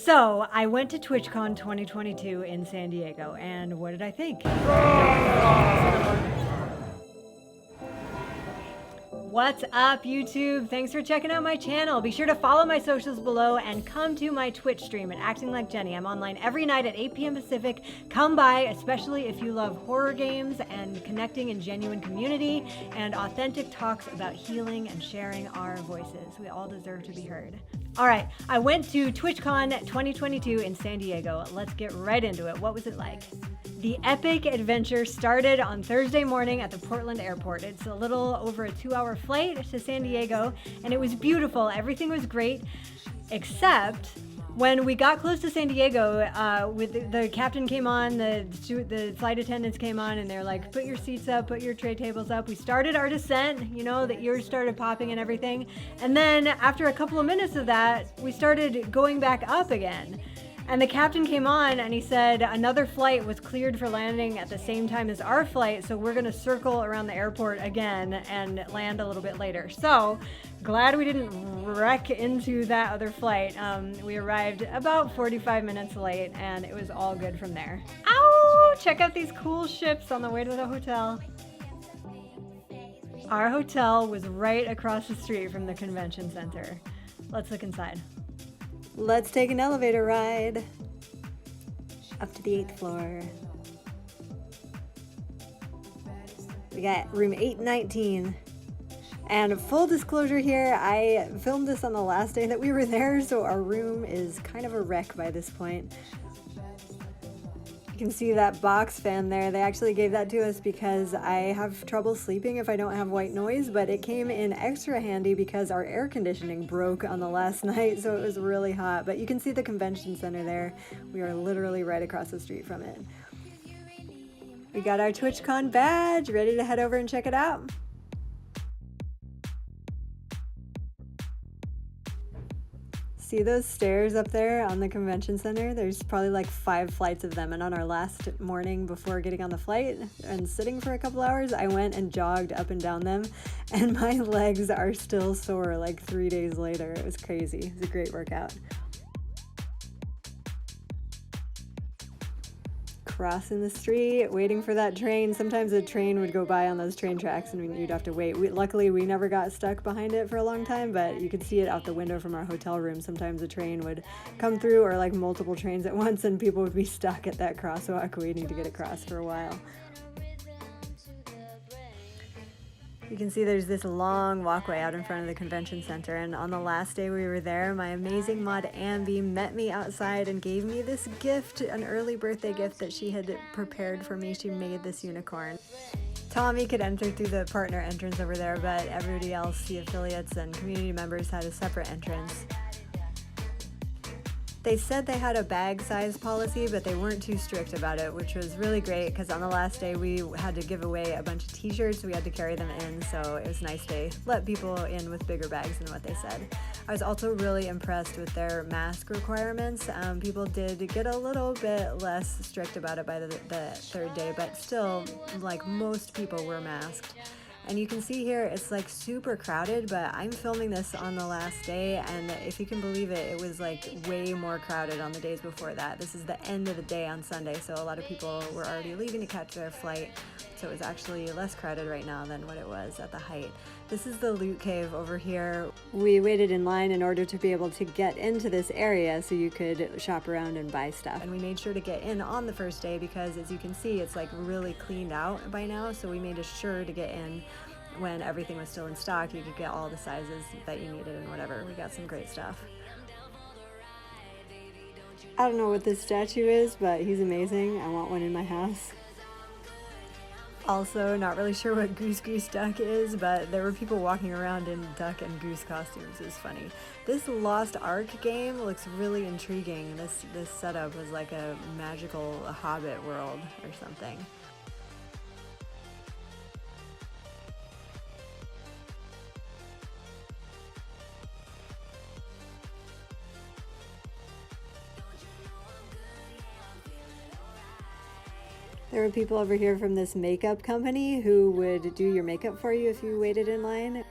So I went to TwitchCon 2022 in San Diego, and what did I think? What's up, YouTube? Thanks for checking out my channel. Be sure to follow my socials below and come to my Twitch stream at Acting Like Jenny. I'm online every night at 8 p.m. Pacific. Come by, especially if you love horror games and connecting in genuine community and authentic talks about healing and sharing our voices. We all deserve to be heard. All right, I went to TwitchCon 2022 in San Diego. Let's get right into it. What was it like? The epic adventure started on Thursday morning at the Portland airport. It's a little over a 2-hour flight to San Diego, and it was beautiful. Everything was great, except when we got close to San Diego, the captain came on, the flight attendants came on, and they're like, put your seats up, put your tray tables up. We started our descent, you know, the ears started popping and everything. And then after a couple of minutes of that, we started going back up again. And the captain came on and he said another flight was cleared for landing at the same time as our flight, so we're gonna circle around the airport again and land a little bit later. So glad we didn't wreck into that other flight. We arrived about 45 minutes late and it was all good from there. Ow! Check out these cool ships on the way to the hotel. Our hotel was right across the street from the convention center. Let's look inside. Let's take an elevator ride up to the 8th floor. We got room 819. And full disclosure here, I filmed this on the last day that we were there, so our room is kind of a wreck by this point. You can see that box fan there. They actually gave that to us because I have trouble sleeping if I don't have white noise, but it came in extra handy because our air conditioning broke on the last night, so it was really hot. But you can see the convention center there. We are literally right across the street from it. We got our TwitchCon badge, ready to head over and check it out. See those stairs up there on the convention center? There's probably like 5 flights of them, and on our last morning before getting on the flight and sitting for a couple hours, I went and jogged up and down them, and my legs are still sore like 3 days later. It was crazy. It was a great workout. Crossing the street, waiting for that train. Sometimes a train would go by on those train tracks and you'd have to wait. Luckily, we never got stuck behind it for a long time, but you could see it out the window from our hotel room. Sometimes a train would come through, or like multiple trains at once, and people would be stuck at that crosswalk waiting to get across for a while. You can see there's this long walkway out in front of the convention center, and on the last day we were there, my amazing mod Ambi met me outside and gave me this gift, an early birthday gift that she had prepared for me. She made this unicorn. Tommy could enter through the partner entrance over there, but everybody else, the affiliates and community members, had a separate entrance. They said they had a bag size policy, but they weren't too strict about it, which was really great because on the last day we had to give away a bunch of t-shirts. We had to carry them in, so it was nice to let people in with bigger bags than what they said. I was also really impressed with their mask requirements. People did get a little bit less strict about it by the 3rd day, but still, like, most people were masked. And you can see here, it's like super crowded, but I'm filming this on the last day, and if you can believe it, it was like way more crowded on the days before that. This is the end of the day on Sunday, so a lot of people were already leaving to catch their flight, so it was actually less crowded right now than what it was at the height. This is the loot cave over here. We waited in line in order to be able to get into this area so you could shop around and buy stuff. And we made sure to get in on the first day because, as you can see, it's like really cleaned out by now, so we made sure to get in when everything was still in stock. You could get all the sizes that you needed and whatever. We got some great stuff. I don't know what this statue is, but he's amazing. I want one in my house. Also, not really sure what Goose Goose Duck is, but there were people walking around in duck and goose costumes. It was funny. This Lost Ark game looks really intriguing. This setup was like a magical Hobbit world or something. There were people over here from this makeup company who would do your makeup for you if you waited in line.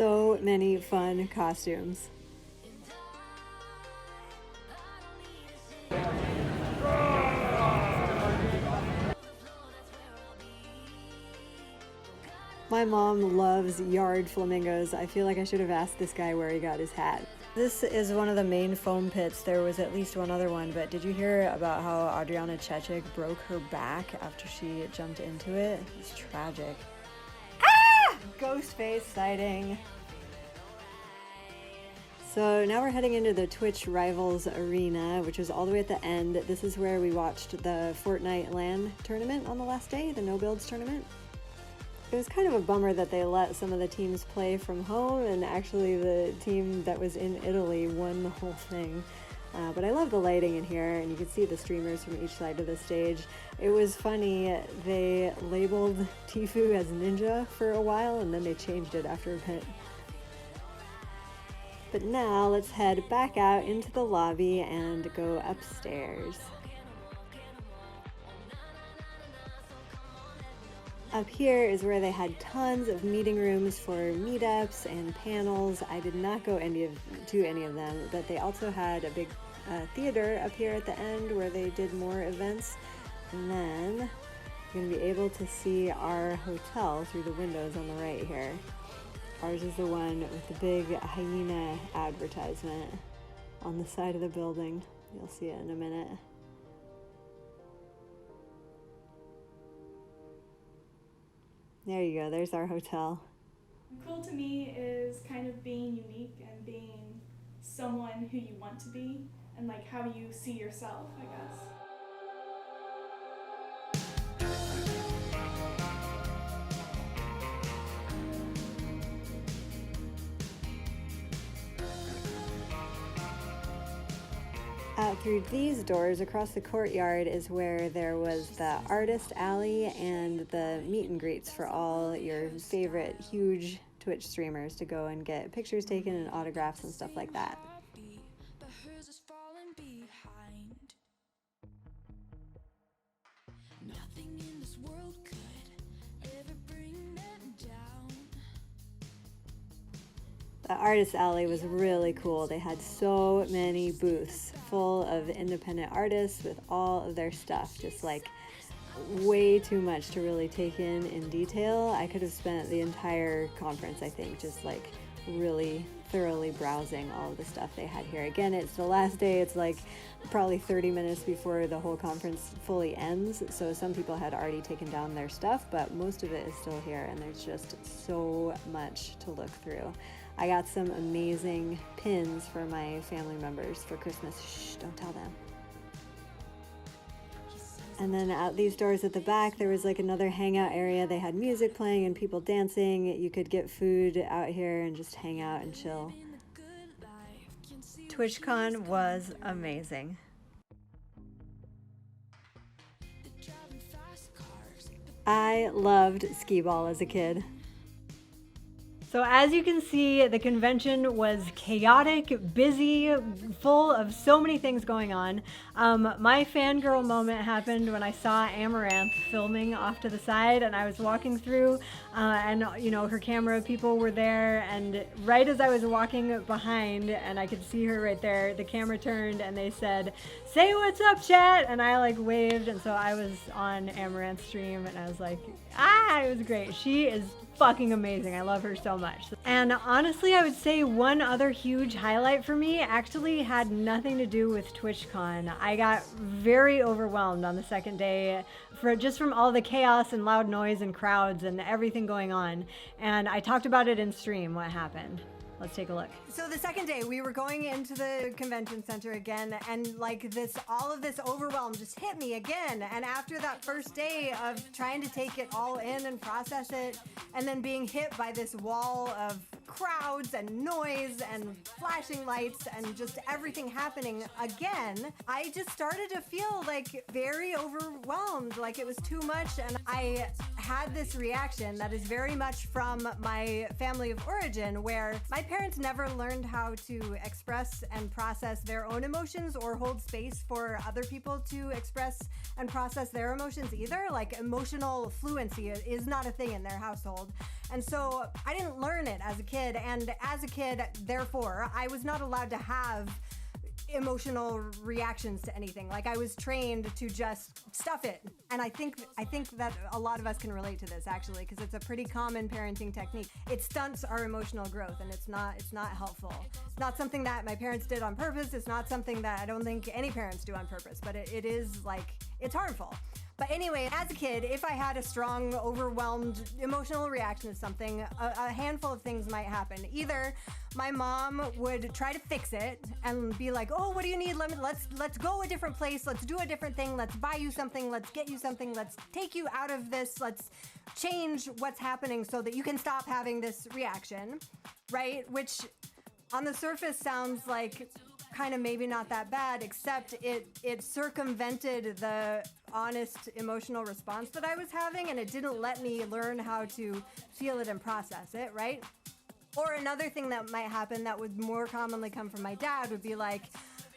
So many fun costumes. My mom loves yard flamingos. I feel like I should have asked this guy where he got his hat. This is one of the main foam pits. There was at least one other one, but did you hear about how Adriana Chechik broke her back after she jumped into it? It's tragic. Ah! Ghost face sighting. So now we're heading into the Twitch Rivals Arena, which is all the way at the end. This is where we watched the Fortnite LAN tournament on the last day, the no builds tournament. It was kind of a bummer that they let some of the teams play from home, and actually the team that was in Italy won the whole thing. But I love the lighting in here, and you can see the streamers from each side of the stage. It was funny, they labeled Tfue as Ninja for a while, and then they changed it after a bit. But now let's head back out into the lobby and go upstairs. Up here is where they had tons of meeting rooms for meetups and panels. I did not go to any of them, but they also had a big theater up here at the end where they did more events. And then you're going to be able to see our hotel through the windows on the right here. Ours is the one with the big hyena advertisement on the side of the building. You'll see it in a minute. There you go, there's our hotel. Cool to me is kind of being unique and being someone who you want to be and like how you see yourself, I guess. Out through these doors across the courtyard is where there was the artist alley and the meet and greets for all your favorite huge Twitch streamers to go and get pictures taken and autographs and stuff like that. The artist alley was really cool. They had so many booths full of independent artists with all of their stuff, just like way too much to really take in detail. I could have spent the entire conference, I think, just like really thoroughly browsing all of the stuff they had here. Again, it's the last day. It's like probably 30 minutes before the whole conference fully ends, so some people had already taken down their stuff, but most of it is still here, and there's just so much to look through. I got some amazing pins for my family members for Christmas. Shh, don't tell them. And then out these doors at the back, there was like another hangout area. They had music playing and people dancing. You could get food out here and just hang out and chill. TwitchCon was amazing. I loved skee ball as a kid. So as you can see, the convention was chaotic, busy, full of so many things going on. My fangirl moment happened when I saw Amaranth filming off to the side, and I was walking through and you know, her camera people were there, and right as I was walking behind and I could see her right there, the camera turned and they said, "Say what's up, chat," and I like waved, and so I was on Amaranth's stream and I was like, it was great. She is fucking amazing. I love her so much. And honestly, I would say one other huge highlight for me actually had nothing to do with TwitchCon. I got very overwhelmed on the second day just from all the chaos and loud noise and crowds and everything going on. And I talked about it in stream, what happened. Let's take a look. So the second day, we were going into the convention center again, and like all of this overwhelm just hit me again. And after that first day of trying to take it all in and process it, and then being hit by this wall of crowds and noise and flashing lights and just everything happening again, I just started to feel like very overwhelmed, like it was too much. And I had this reaction that is very much from my family of origin, where my parents never learned how to express and process their own emotions or hold space for other people to express and process their emotions either. Like emotional fluency is not a thing in their household. And so I didn't learn it as a kid. And as a kid, therefore, I was not allowed to have emotional reactions to anything. Like I was trained to just stuff it. And I think that a lot of us can relate to this actually, because it's a pretty common parenting technique. It stunts our emotional growth and it's not helpful. It's not something that my parents did on purpose. It's not something that I don't think any parents do on purpose, but it is like, it's harmful. But anyway, as a kid, if I had a strong, overwhelmed emotional reaction to something, a handful of things might happen. Either my mom would try to fix it and be like, oh, what do you need? Let's go a different place. Let's do a different thing. Let's buy you something. Let's get you something. Let's take you out of this. Let's change what's happening so that you can stop having this reaction, right? Which on the surface sounds like kind of maybe not that bad, except it circumvented the honest emotional response that I was having, and it didn't let me learn how to feel it and process it, right? Or another thing that might happen that would more commonly come from my dad would be like,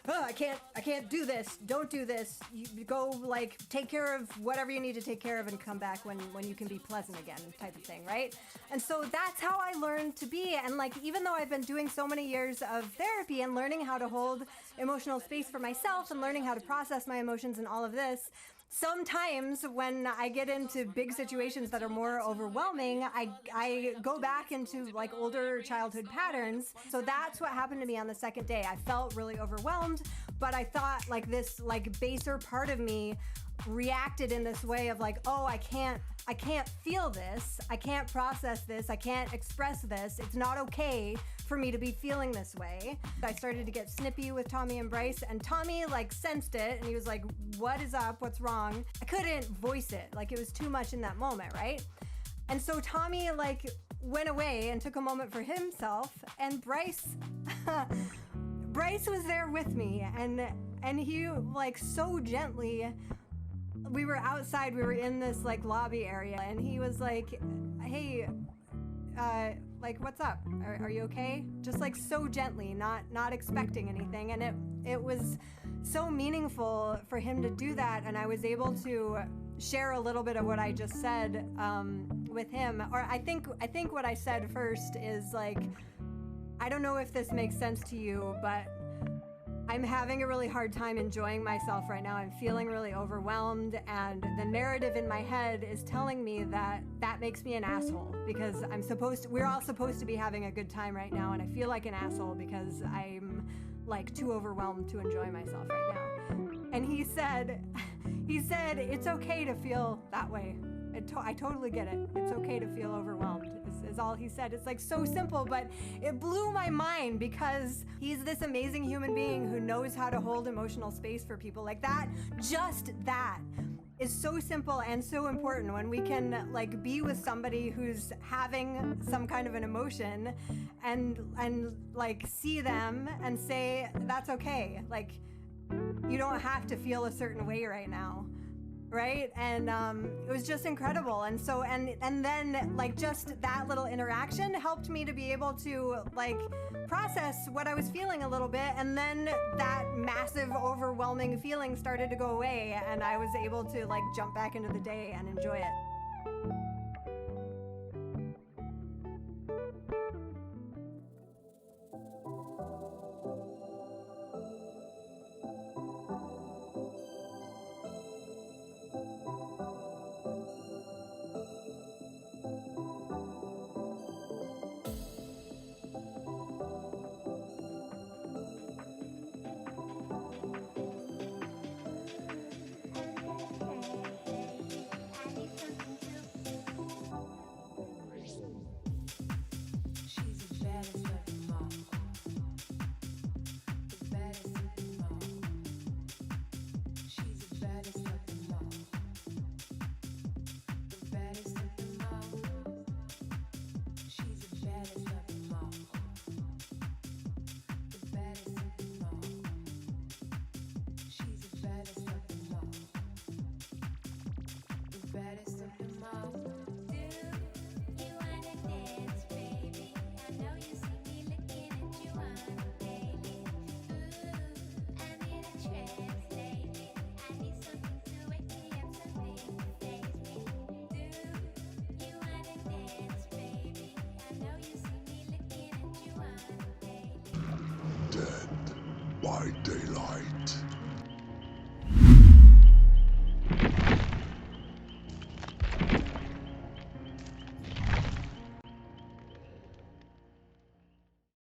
oh, I can't do this. Don't do this. You go like take care of whatever you need to take care of and come back when you can be pleasant again, type of thing, right? And so that's how I learned to be. And like, even though I've been doing so many years of therapy and learning how to hold emotional space for myself and learning how to process my emotions and all of this, sometimes when I get into big situations that are more overwhelming, I go back into like older childhood patterns. So that's what happened to me on the second day. I felt really overwhelmed, but I thought like this like baser part of me reacted in this way of like, oh, I can't feel this. I can't process this. I can't express this. It's not okay for me to be feeling this way. I started to get snippy with Tommy and Bryce, and Tommy like sensed it and he was like, what is up? What's wrong? I couldn't voice it. Like it was too much in that moment, right? And so Tommy like went away and took a moment for himself, and Bryce was there with me, and he like so gently, we were outside, we were in this like lobby area, and he was like, hey, like what's up? Are you okay? Just like so gently, not expecting anything. And it was so meaningful for him to do that, and I was able to share a little bit of what I just said with him. Or I think what I said first is like, I don't know if this makes sense to you, but I'm having a really hard time enjoying myself right now. I'm feeling really overwhelmed, and the narrative in my head is telling me that makes me an asshole because we're all supposed to be having a good time right now, and I feel like an asshole because I'm like too overwhelmed to enjoy myself right now. And he said, it's okay to feel that way. I totally get it. It's okay to feel overwhelmed, is all he said. It's like so simple, but it blew my mind because he's this amazing human being who knows how to hold emotional space for people like that. Just that is so simple and so important when we can like be with somebody who's having some kind of an emotion and like see them and say, that's okay. Like, you don't have to feel a certain way right now. Right? And it was just incredible. And so, and then like just that little interaction helped me to be able to like process what I was feeling a little bit. And then that massive overwhelming feeling started to go away, and I was able to like jump back into the day and enjoy it. by daylight.